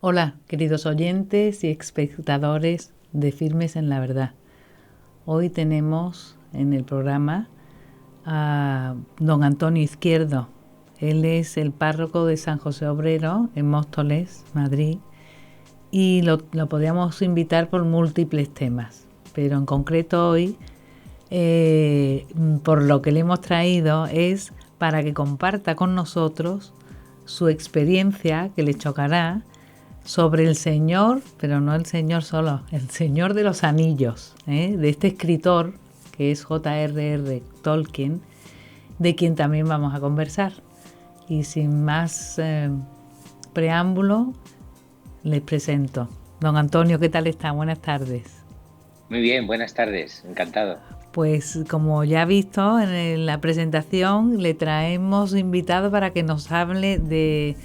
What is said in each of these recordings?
Hola, queridos oyentes y espectadores de Firmes en la Verdad. Hoy tenemos en el programa a don Antonio Izquierdo. Él es el párroco de San José Obrero en Móstoles, Madrid, y lo podríamos invitar por múltiples temas, pero en concreto hoy, por lo que le hemos traído es para que comparta con nosotros su experiencia que le chocará sobre el Señor, pero no el Señor solo, el Señor de los Anillos, de este escritor que es J.R.R. Tolkien, de quien también vamos a conversar. Y sin más preámbulo, les presento. Don Antonio, ¿qué tal está? Buenas tardes. Muy bien, buenas tardes, encantado. Pues como ya ha visto en la presentación, le traemos invitado para que nos hable de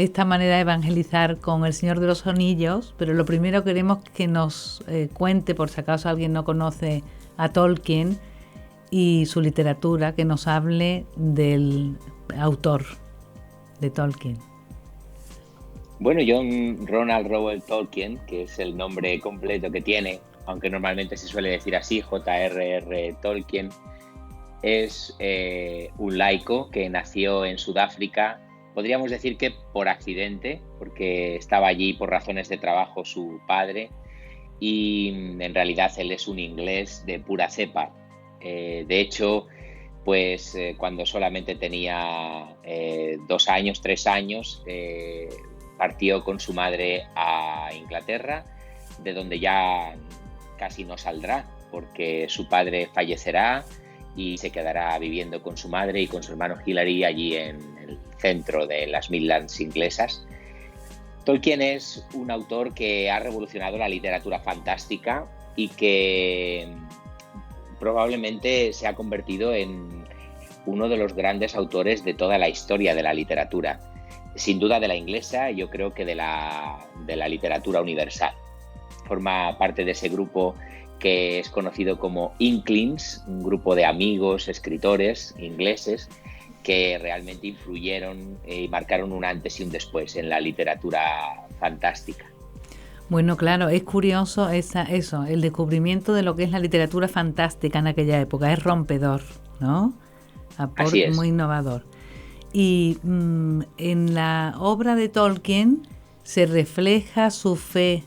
esta manera de evangelizar con El Señor de los Anillos, pero lo primero queremos que nos cuente, por si acaso alguien no conoce a Tolkien y su literatura, que nos hable del autor de Tolkien. Bueno, John Ronald Reuel Tolkien, que es el nombre completo que tiene, aunque normalmente se suele decir así, J.R.R. Tolkien, es un laico que nació en Sudáfrica, podríamos decir que por accidente, porque estaba allí por razones de trabajo su padre, y en realidad él es un inglés de pura cepa. De hecho, pues cuando solamente tenía 2 años, 3 años, partió con su madre a Inglaterra, de donde ya casi no saldrá, porque su padre fallecerá y se quedará viviendo con su madre y con su hermano Hilary allí en el centro de las Midlands inglesas. Tolkien es un autor que ha revolucionado la literatura fantástica y que probablemente se ha convertido en uno de los grandes autores de toda la historia de la literatura. Sin duda de la inglesa, yo creo que de la literatura universal. Forma parte de ese grupo que es conocido como Inklings, un grupo de amigos, escritores ingleses que realmente influyeron y marcaron un antes y un después en la literatura fantástica. Bueno, claro, es curioso eso, el descubrimiento de lo que es la literatura fantástica en aquella época, es rompedor, ¿no? Así Muy es. innovador. Y en la obra de Tolkien se refleja su fe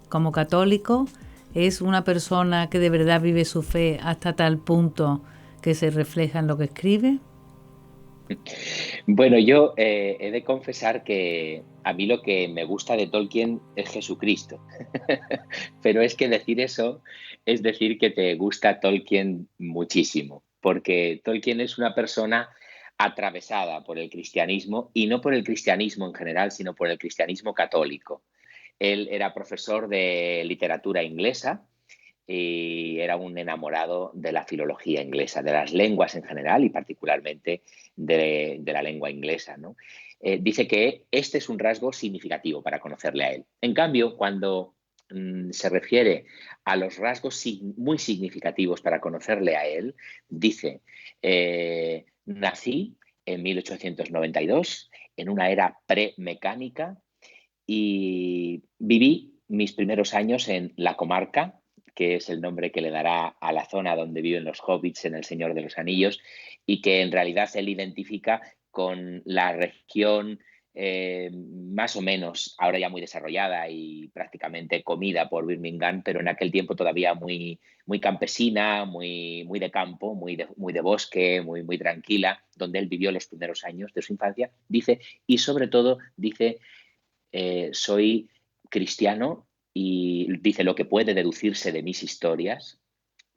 como católico. Es una persona que de verdad vive su fe hasta tal punto que se refleja en lo que escribe. Bueno, yo he de confesar que a mí lo que me gusta de Tolkien es Jesucristo. Pero es que decir eso es decir que te gusta Tolkien muchísimo, porque Tolkien es una persona atravesada por el cristianismo y no por el cristianismo en general, sino por el cristianismo católico. Él era profesor de literatura inglesa y era un enamorado de la filología inglesa, de las lenguas en general y particularmente de la lengua inglesa, ¿no? Dice que este es un rasgo significativo para conocerle a él. En cambio, cuando se refiere a los rasgos muy significativos para conocerle a él, dice, nací en 1892 en una era premecánica y viví mis primeros años en la comarca, que es el nombre que le dará a la zona donde viven los hobbits en El Señor de los Anillos, y que en realidad él identifica con la región más o menos ahora ya muy desarrollada y prácticamente comida por Birmingham, pero en aquel tiempo todavía muy, muy campesina, muy, muy de campo, muy de bosque, muy tranquila, donde él vivió los primeros años de su infancia, dice, y sobre todo dice soy cristiano y dice lo que puede deducirse de mis historias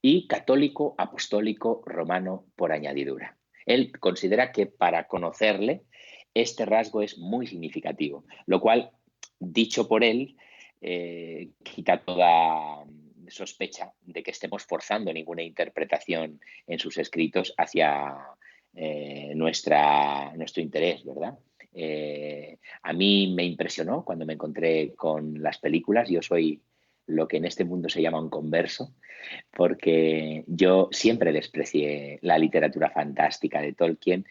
y católico apostólico romano por añadidura. Él considera que para conocerle este rasgo es muy significativo, lo cual, dicho por él, quita toda sospecha de que estemos forzando ninguna interpretación en sus escritos hacia nuestro interés, ¿verdad? A mí me impresionó cuando me encontré con las películas. Yo soy lo que en este mundo se llama un converso, porque yo siempre desprecié la literatura fantástica de Tolkien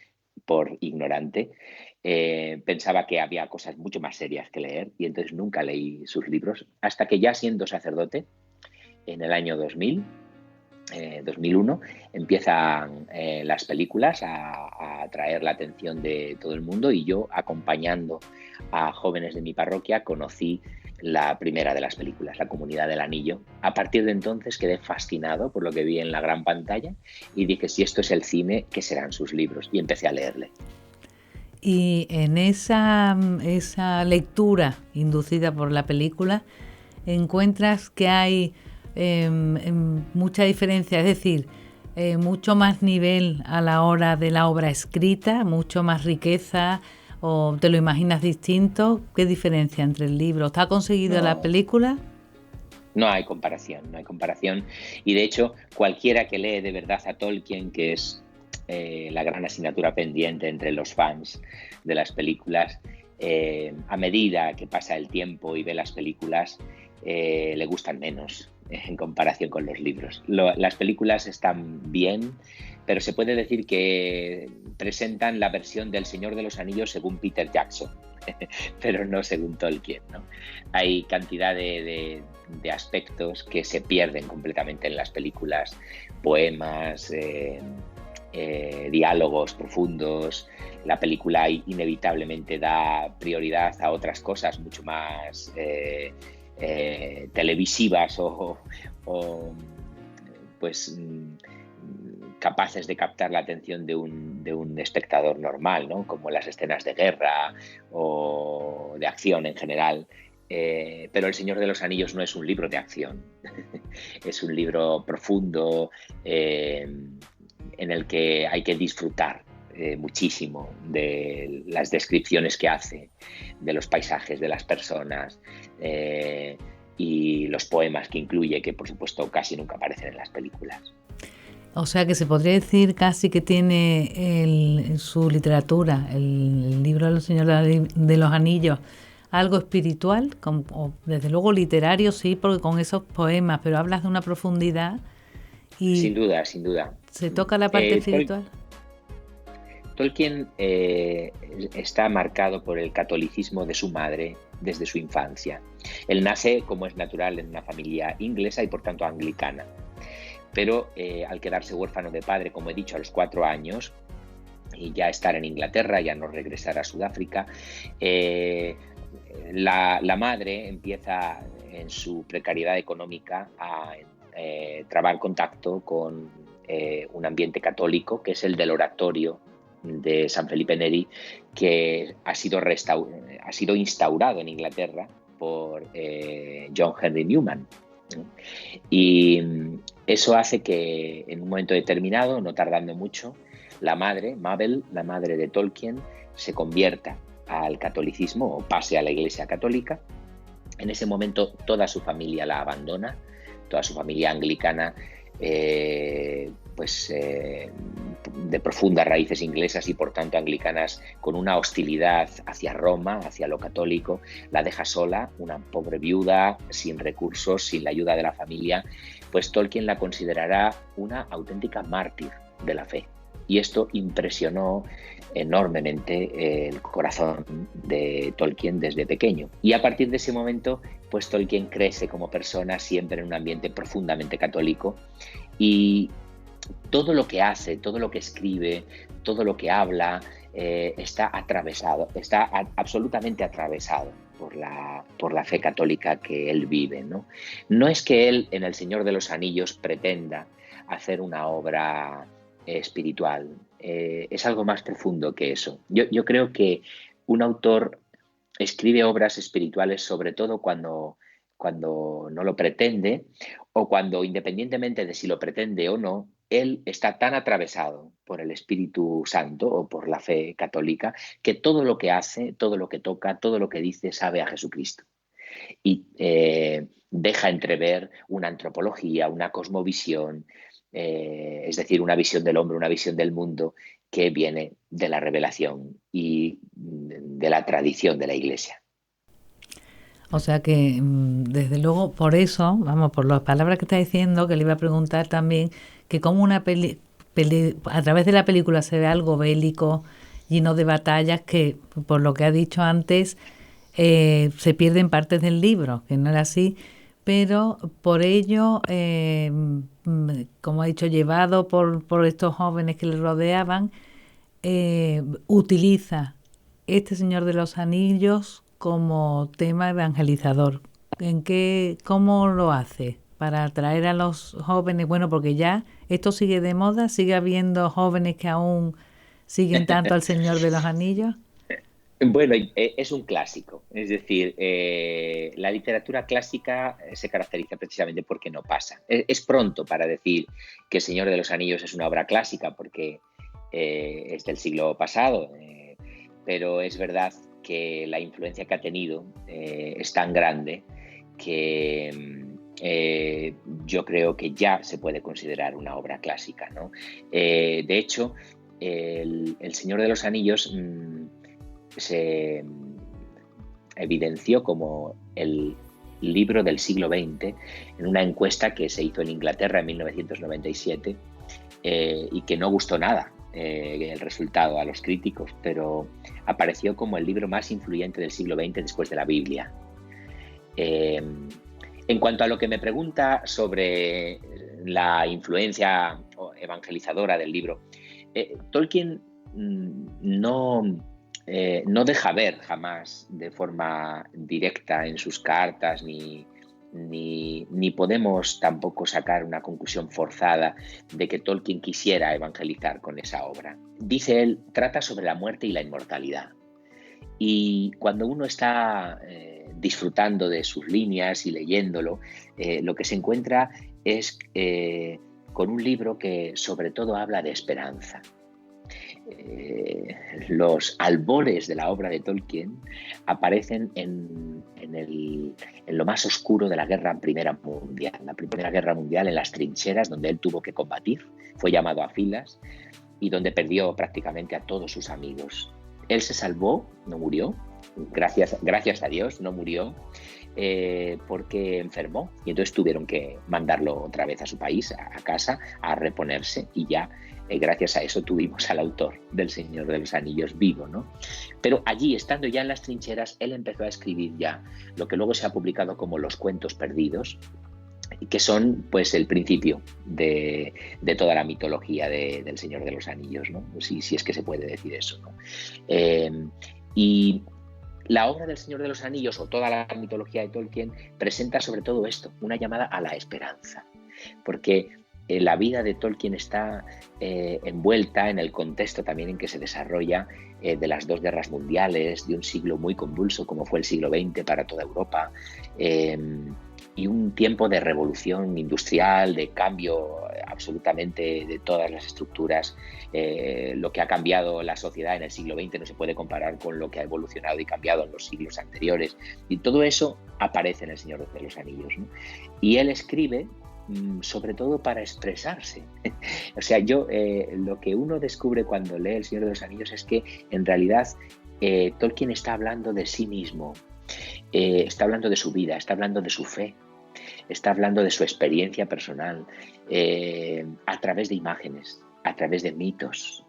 por ignorante. pensaba que había cosas mucho más serias que leer y entonces nunca leí sus libros, hasta que ya siendo sacerdote, en el año 2001, empiezan las películas a atraer la atención de todo el mundo y yo, acompañando a jóvenes de mi parroquia, conocí la primera de las películas, La Comunidad del Anillo. A partir de entonces quedé fascinado por lo que vi en la gran pantalla y dije, si esto es el cine, ¿qué serán sus libros? Y empecé a leerle. Y en esa lectura inducida por la película, encuentras que hay mucha diferencia, es decir, mucho más nivel a la hora de la obra escrita, mucho más riqueza, o te lo imaginas distinto. ¿Qué diferencia entre el libro? ¿Está conseguido la película? No hay comparación, no hay comparación. Y de hecho, cualquiera que lee de verdad a Tolkien, que es la gran asignatura pendiente entre los fans de las películas, a medida que pasa el tiempo y ve las películas, le gustan menos en comparación con los libros. Las películas están bien, pero se puede decir que presentan la versión del Señor de los Anillos según Peter Jackson, pero no según Tolkien, ¿no? Hay cantidad de aspectos que se pierden completamente en las películas, poemas, diálogos profundos. La película inevitablemente da prioridad a otras cosas mucho más televisivas o pues capaces de captar la atención de un espectador normal, ¿no? Como las escenas de guerra o de acción en general. Pero El Señor de los Anillos no es un libro de acción, es un libro profundo en el que hay que disfrutar muchísimo de las descripciones que hace, de los paisajes, de las personas y los poemas que incluye, que por supuesto casi nunca aparecen en las películas. O sea que se podría decir casi que tiene su literatura, el libro de los Señores de los Anillos, algo espiritual, o desde luego literario, sí, porque con esos poemas, pero hablas de una profundidad y sin duda, sin duda. ¿Se toca la parte espiritual? Tolkien está marcado por el catolicismo de su madre desde su infancia. Él nace, como es natural, en una familia inglesa y por tanto anglicana. Pero al quedarse huérfano de padre, como he dicho, a los 4 años, y ya estar en Inglaterra, ya no regresar a Sudáfrica, la madre empieza en su precariedad económica a trabar contacto con un ambiente católico, que es el del oratorio de San Felipe Neri, que ha sido instaurado en Inglaterra por John Henry Newman. Y eso hace que en un momento determinado, no tardando mucho, la madre, Mabel, la madre de Tolkien, se convierta al catolicismo o pase a la Iglesia Católica. En ese momento toda su familia la abandona, toda su familia anglicana, de profundas raíces inglesas y por tanto anglicanas, con una hostilidad hacia Roma, hacia lo católico, la deja sola, una pobre viuda, sin recursos, sin la ayuda de la familia. Pues Tolkien la considerará una auténtica mártir de la fe. Y esto impresionó enormemente el corazón de Tolkien desde pequeño. Y a partir de ese momento, pues Tolkien crece como persona siempre en un ambiente profundamente católico y todo lo que hace, todo lo que escribe, todo lo que habla está absolutamente atravesado por la fe católica que él vive, ¿no? No es que él en El Señor de los Anillos pretenda hacer una obra espiritual, es algo más profundo que eso. Yo creo que un autor escribe obras espirituales sobre todo cuando no lo pretende o cuando, independientemente de si lo pretende o no, él está tan atravesado por el Espíritu Santo o por la fe católica que todo lo que hace, todo lo que toca, todo lo que dice sabe a Jesucristo. Y deja entrever una antropología, una cosmovisión, es decir, una visión del hombre, una visión del mundo que viene de la revelación y de la tradición de la Iglesia. O sea que, desde luego, por eso, vamos, por las palabras que está diciendo, que le iba a preguntar también, que como una a través de la película se ve algo bélico, lleno de batallas que, por lo que ha dicho antes, se pierden partes del libro, que no era así, pero por ello, como ha dicho, llevado por estos jóvenes que le rodeaban, utiliza este Señor de los Anillos como tema evangelizador. ¿Cómo lo hace? Para atraer a los jóvenes, bueno, porque ya esto sigue de moda, sigue habiendo jóvenes que aún siguen tanto al Señor de los Anillos. Bueno, es un clásico, es decir, la literatura clásica se caracteriza precisamente porque no pasa. Es pronto para decir que El Señor de los Anillos es una obra clásica porque es del siglo pasado, pero es verdad que la influencia que ha tenido es tan grande que yo creo que ya se puede considerar una obra clásica, ¿no? De hecho, el Señor de los Anillos se evidenció como el libro del siglo XX en una encuesta que se hizo en Inglaterra en 1997 y que no gustó nada el resultado a los críticos, pero apareció como el libro más influyente del siglo XX después de la Biblia. En cuanto a lo que me pregunta sobre la influencia evangelizadora del libro, Tolkien no deja ver jamás de forma directa en sus cartas, ni podemos tampoco sacar una conclusión forzada de que Tolkien quisiera evangelizar con esa obra. Dice él, trata sobre la muerte y la inmortalidad. Y cuando uno está disfrutando de sus líneas y leyéndolo, lo que se encuentra es con un libro que sobre todo habla de esperanza. Los albores de la obra de Tolkien aparecen en lo más oscuro de la Primera Guerra Mundial. La Primera Guerra Mundial, en las trincheras donde él tuvo que combatir, fue llamado a filas y donde perdió prácticamente a todos sus amigos. Él se salvó, no murió, gracias a Dios, no murió, porque enfermó y entonces tuvieron que mandarlo otra vez a su país, a casa, a reponerse y ya gracias a eso tuvimos al autor del Señor de los Anillos vivo, ¿no? Pero allí, estando ya en las trincheras, él empezó a escribir ya lo que luego se ha publicado como los cuentos perdidos, que son pues el principio de toda la mitología del Señor de los Anillos, ¿no? Si es que se puede decir eso, ¿no? Y la obra del Señor de los Anillos o toda la mitología de Tolkien presenta sobre todo esto, una llamada a la esperanza, porque la vida de Tolkien está envuelta en el contexto también en que se desarrolla de las dos guerras mundiales, de un siglo muy convulso como fue el siglo XX para toda Europa, y un tiempo de revolución industrial, de cambio absolutamente de todas las estructuras. Lo que ha cambiado la sociedad en el siglo XX no se puede comparar con lo que ha evolucionado y cambiado en los siglos anteriores. Y todo eso aparece en El Señor de los Anillos, ¿no? Y él escribe sobre todo para expresarse. O sea, lo que uno descubre cuando lee El Señor de los Anillos es que en realidad Tolkien está hablando de sí mismo, está hablando de su vida, está hablando de su fe, está hablando de su experiencia personal, a través de imágenes, a través de mitos.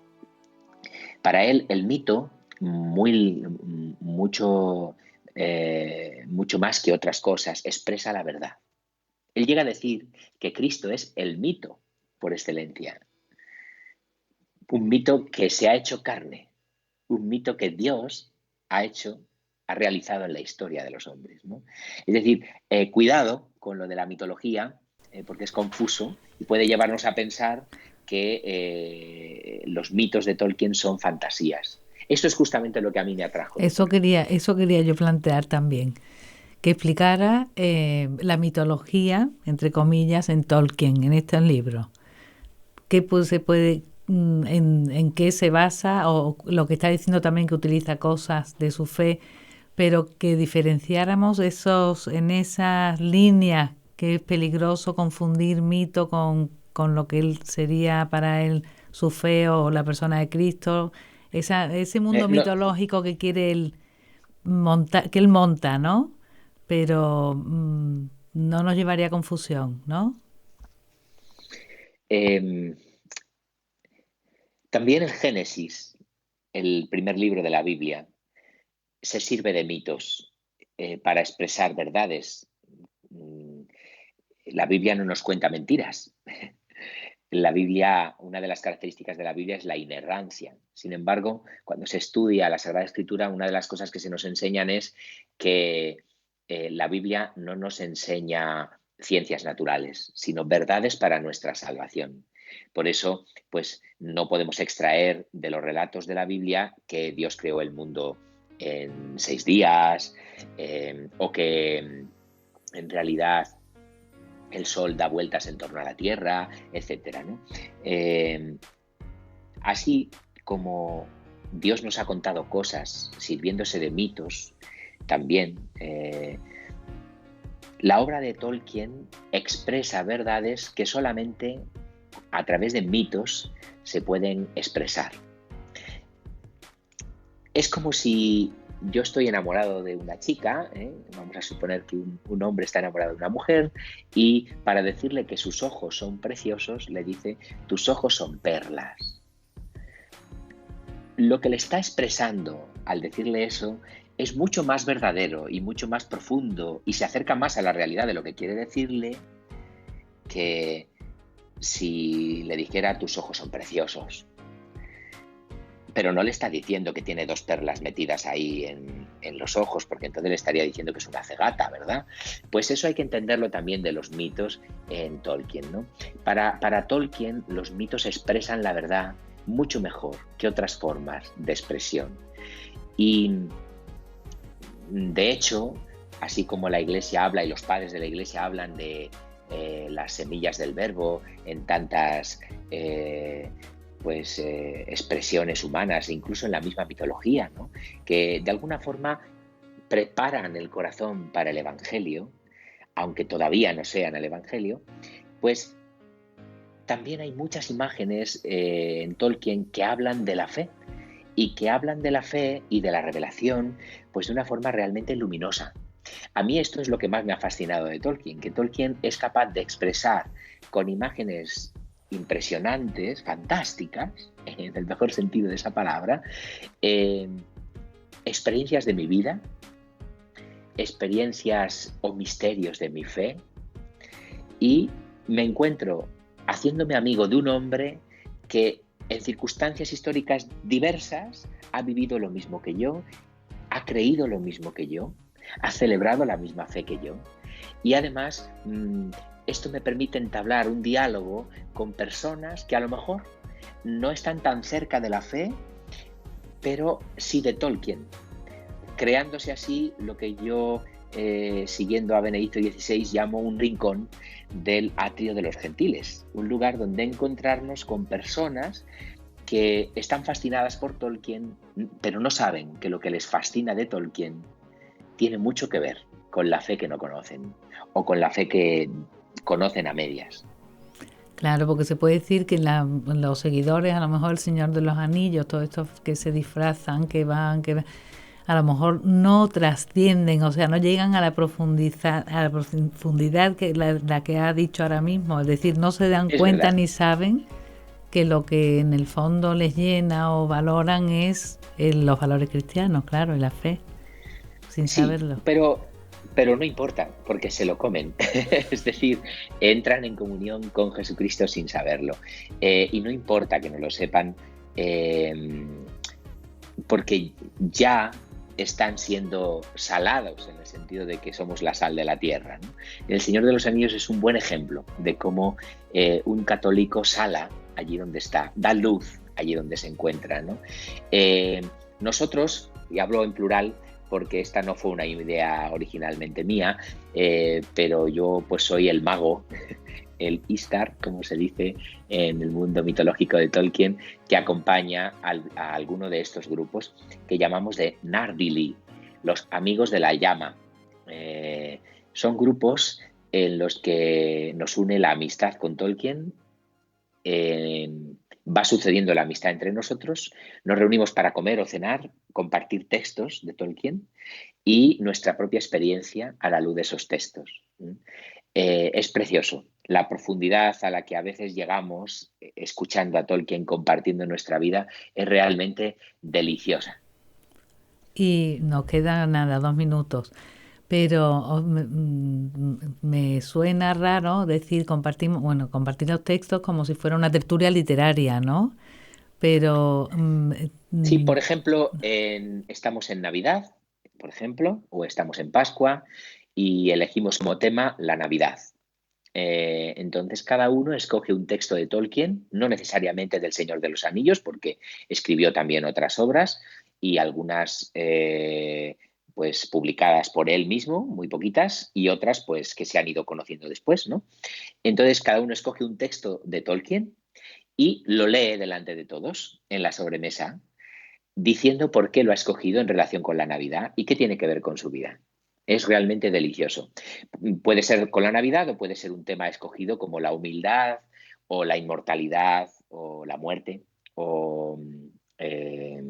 Para él, el mito, mucho más que otras cosas, expresa la verdad. Él llega a decir que Cristo es el mito por excelencia. Un mito que se ha hecho carne, un mito que Dios ha realizado en la historia de los hombres, ¿no? Es decir, cuidado con lo de la mitología, porque es confuso y puede llevarnos a pensar que los mitos de Tolkien son fantasías. Esto es justamente lo que a mí me atrajo. Eso quería yo plantear también, que explicara la mitología, entre comillas, en Tolkien, en este libro. ¿Qué se puede, en qué se basa? O lo que está diciendo también, que utiliza cosas de su fe, pero que diferenciáramos en esas líneas, que es peligroso confundir mito con lo que él sería para él su fe o la persona de Cristo, ese mundo No, mitológico que quiere él montar, que él monta, ¿no? Pero no nos llevaría a confusión, ¿no? también el Génesis el primer libro de la Biblia, se sirve de mitos para expresar verdades. Mm, La Biblia no nos cuenta mentiras. La Biblia, una de las características de la Biblia es la inerrancia. Sin embargo, cuando se estudia la Sagrada Escritura, una de las cosas que se nos enseñan es que la Biblia no nos enseña ciencias naturales, sino verdades para nuestra salvación. Por eso, pues no podemos extraer de los relatos de la Biblia que Dios creó el mundo en 6 días, o que en realidad el Sol da vueltas en torno a la Tierra, etcétera, ¿no? Así como Dios nos ha contado cosas sirviéndose de mitos, también la obra de Tolkien expresa verdades que solamente a través de mitos se pueden expresar. Es como si yo estoy enamorado de una chica, vamos a suponer que un hombre está enamorado de una mujer, y para decirle que sus ojos son preciosos, le dice, tus ojos son perlas. Lo que le está expresando al decirle eso es mucho más verdadero y mucho más profundo y se acerca más a la realidad de lo que quiere decirle que si le dijera tus ojos son preciosos. Pero no le está diciendo que tiene 2 perlas metidas ahí en los ojos, porque entonces le estaría diciendo que es una cegata, ¿verdad? Pues eso hay que entenderlo también de los mitos en Tolkien, ¿no? Para Tolkien, los mitos expresan la verdad mucho mejor que otras formas de expresión. Y, de hecho, así como la Iglesia habla y los padres de la Iglesia hablan de las semillas del verbo en tantas expresiones humanas, incluso en la misma mitología, ¿no? Que de alguna forma preparan el corazón para el Evangelio, aunque todavía no sean el Evangelio, pues también hay muchas imágenes en Tolkien que hablan de la fe y que hablan de la fe y de la revelación pues de una forma realmente luminosa. A mí esto es lo que más me ha fascinado de Tolkien, que Tolkien es capaz de expresar con imágenes impresionantes, fantásticas, en el mejor sentido de esa palabra, eh, experiencias de mi vida, experiencias o misterios de mi fe, y me encuentro haciéndome amigo de un hombre que en circunstancias históricas diversas ha vivido lo mismo que yo, ha creído lo mismo que yo, ha celebrado la misma fe que yo, y además esto me permite entablar un diálogo con personas que a lo mejor no están tan cerca de la fe, pero sí de Tolkien, creándose así lo que yo, siguiendo a Benedicto XVI, llamo un rincón del atrio de los gentiles, un lugar donde encontrarnos con personas que están fascinadas por Tolkien, pero no saben que lo que les fascina de Tolkien tiene mucho que ver con la fe que no conocen o con la fe que conocen a medias. Claro, porque se puede decir que los seguidores, a lo mejor el Señor de los Anillos, todos estos que se disfrazan, que a lo mejor no trascienden, o sea, no llegan a la profundidad que la que ha dicho ahora mismo, es decir, no se dan Es cuenta verdad. ni saben que lo que en el fondo les llena o valoran es los valores cristianos, claro, y la fe, sin Sí, saberlo. pero no importa, porque se lo comen. Es decir, entran en comunión con Jesucristo sin saberlo. Y no importa que no lo sepan, eh, porque ya están siendo salados en el sentido de que somos la sal de la tierra, ¿no? El Señor de los Anillos es un buen ejemplo de cómo un católico sala allí donde está, da luz allí donde se encuentra, ¿no? Nosotros, y hablo en plural porque esta no fue una idea originalmente mía, pero yo pues soy el mago, el Istar, como se dice en el mundo mitológico de Tolkien, que acompaña a alguno de estos grupos que llamamos de Nardili, los amigos de la llama. Son grupos en los que nos une la amistad con Tolkien, va sucediendo la amistad entre nosotros, nos reunimos para comer o cenar, compartir textos de Tolkien y nuestra propia experiencia a la luz de esos textos. Es precioso. la profundidad a la que a veces llegamos escuchando a Tolkien, compartiendo nuestra vida, es realmente deliciosa. Y nos queda nada, 2 minutos. Pero me suena raro decir compartimos, bueno, compartir los textos como si fuera una tertulia literaria, ¿no? Pero Sí, por ejemplo, estamos en Navidad, por ejemplo, o estamos en Pascua y elegimos como tema la Navidad. Entonces, cada uno escoge un texto de Tolkien, no necesariamente del Señor de los Anillos, porque escribió también otras obras y algunas pues publicadas por él mismo, muy poquitas, y otras pues que se han ido conociendo después, ¿no? Entonces, cada uno escoge un texto de Tolkien y lo lee delante de todos en la sobremesa, diciendo por qué lo ha escogido en relación con la Navidad y qué tiene que ver con su vida. Es realmente delicioso. Puede ser con la Navidad o puede ser un tema escogido como la humildad o la inmortalidad o la muerte o eh,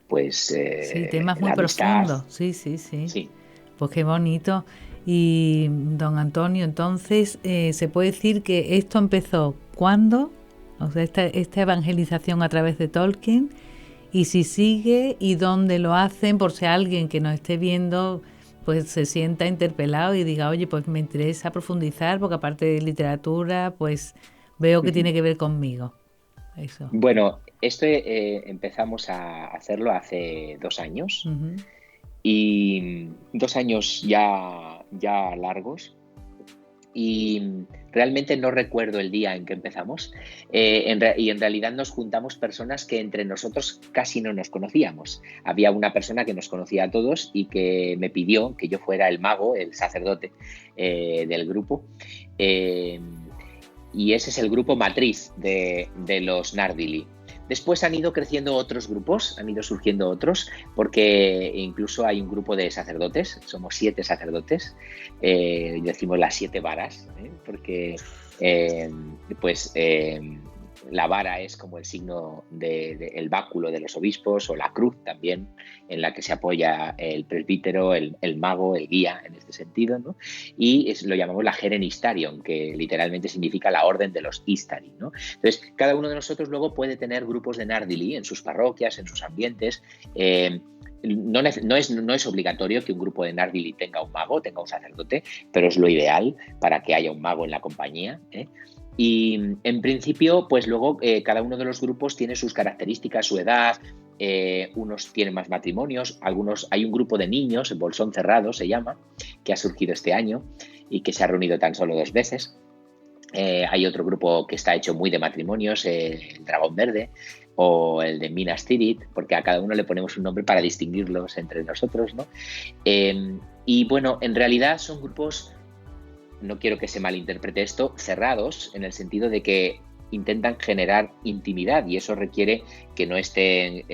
pues sí, temas muy la amistad. profundos, sí, sí, sí. Sí. Pues qué bonito. Y don Antonio, entonces, ¿se puede decir que esto empezó cuándo? O sea, esta evangelización a través de Tolkien, y si sigue y dónde lo hacen, por si alguien que nos esté viendo pues se sienta interpelado y diga, oye, pues me interesa profundizar porque aparte de literatura, pues veo que tiene que ver conmigo. Eso. Bueno, esto empezamos a hacerlo hace 2 años Ujú. y 2 años ya largos. Y realmente no recuerdo el día en que empezamos. Y en realidad nos juntamos personas que entre nosotros casi no nos conocíamos. Había una persona que nos conocía a todos y que me pidió que yo fuera el mago, el sacerdote del grupo. Eh, y ese es el grupo matriz de los Nardili. Después han ido creciendo otros grupos, han ido surgiendo otros, porque incluso hay un grupo de sacerdotes, somos 7 sacerdotes, decimos las 7 varas, porque eh, pues la vara es como el signo el báculo de los obispos, o la cruz también, en la que se apoya el presbítero, el mago, el guía, en este sentido, ¿no? Y lo llamamos la Geren Istarion, que literalmente significa la orden de los Istari, ¿no? Entonces, cada uno de nosotros luego puede tener grupos de Nardili en sus parroquias, en sus ambientes. No es obligatorio que un grupo de Nardili tenga un mago, tenga un sacerdote, pero es lo ideal para que haya un mago en la compañía, ¿eh? Y en principio, pues luego cada uno de los grupos tiene sus características, su edad. Unos tienen más matrimonios, algunos, hay un grupo de niños, el Bolsón Cerrado se llama, que ha surgido este año y que se ha reunido tan solo 2 veces. Hay otro grupo que está hecho muy de matrimonios, el Dragón Verde o el de Minas Tirith, porque a cada uno le ponemos un nombre para distinguirlos entre nosotros, ¿no? Y bueno, en realidad son grupos, no quiero que se malinterprete esto, cerrados, en el sentido de que intentan generar intimidad, y eso requiere que no estén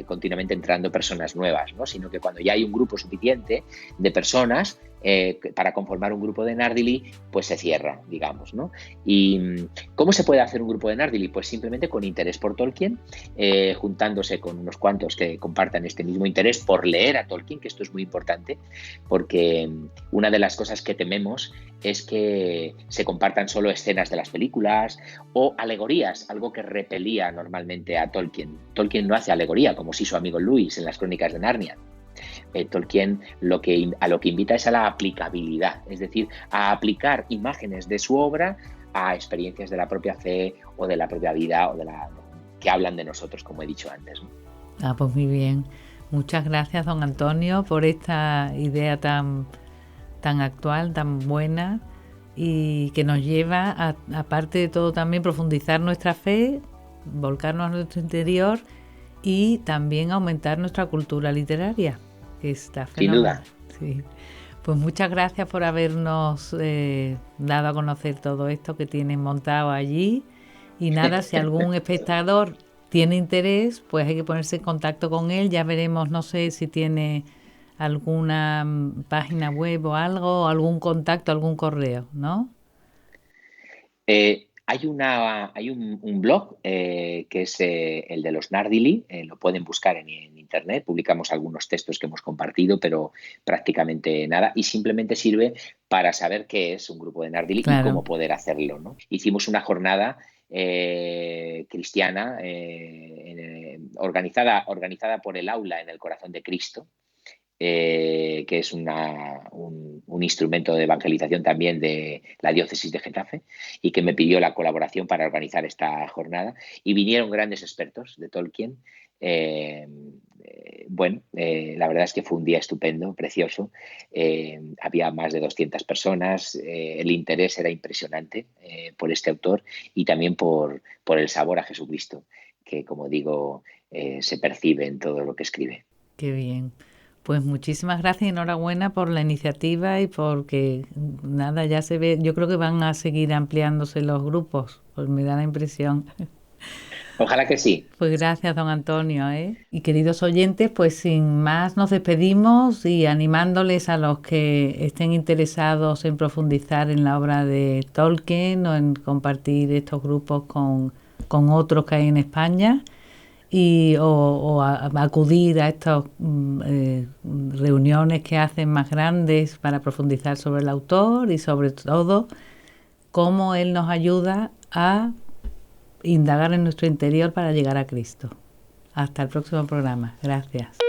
continuamente entrando personas nuevas, ¿no? Sino que cuando ya hay un grupo suficiente de personas para conformar un grupo de Nardili, pues se cierra, digamos, ¿no? ¿Y cómo se puede hacer un grupo de Nardili? Pues simplemente con interés por Tolkien, juntándose con unos cuantos que compartan este mismo interés por leer a Tolkien, que esto es muy importante, porque una de las cosas que tememos es que se compartan solo escenas de las películas o alegorías, algo que repelía normalmente a Tolkien. Tolkien no hace alegoría, como sí su amigo Lewis en las Crónicas de Narnia. Tolkien a lo que invita es a la aplicabilidad, es decir, a aplicar imágenes de su obra a experiencias de la propia fe o de la propia vida o que hablan de nosotros, como he dicho antes, ¿no? Ah, pues muy bien. Muchas gracias, don Antonio, por esta idea tan actual, tan buena, y que nos lleva a, aparte de todo, también profundizar nuestra fe, volcarnos a nuestro interior y también aumentar nuestra cultura literaria, que está Sin fenomenal. duda. Sí. Pues muchas gracias por habernos dado a conocer todo esto que tienen montado allí. Y nada, si algún espectador tiene interés, pues hay que ponerse en contacto con él. Ya veremos, no sé si tiene alguna página web o algo, o algún contacto, algún correo, ¿no? Hay un blog que es el de los Nardili, lo pueden buscar en Internet. Publicamos algunos textos que hemos compartido, pero prácticamente nada. Y simplemente sirve para saber qué es un grupo de Nardili y cómo poder hacerlo, ¿no? Hicimos una jornada cristiana organizada por el Aula en el Corazón de Cristo, que es un instrumento de evangelización también de la diócesis de Getafe, y que me pidió la colaboración para organizar esta jornada. Y vinieron grandes expertos de Tolkien. La verdad es que fue un día estupendo, precioso. Había más de 200 personas. El interés era impresionante por este autor y también por el sabor a Jesucristo, que, como digo, se percibe en todo lo que escribe. Qué bien. Pues muchísimas gracias y enhorabuena por la iniciativa y porque nada, ya se ve, yo creo que van a seguir ampliándose los grupos, pues me da la impresión. Ojalá que sí. Pues gracias, don Antonio, ¿eh? Y queridos oyentes, pues sin más nos despedimos y animándoles a los que estén interesados en profundizar en la obra de Tolkien o en compartir estos grupos con otros que hay en España, o acudir a estas reuniones que hacen más grandes para profundizar sobre el autor y sobre todo cómo él nos ayuda a indagar en nuestro interior para llegar a Cristo. Hasta el próximo programa. Gracias.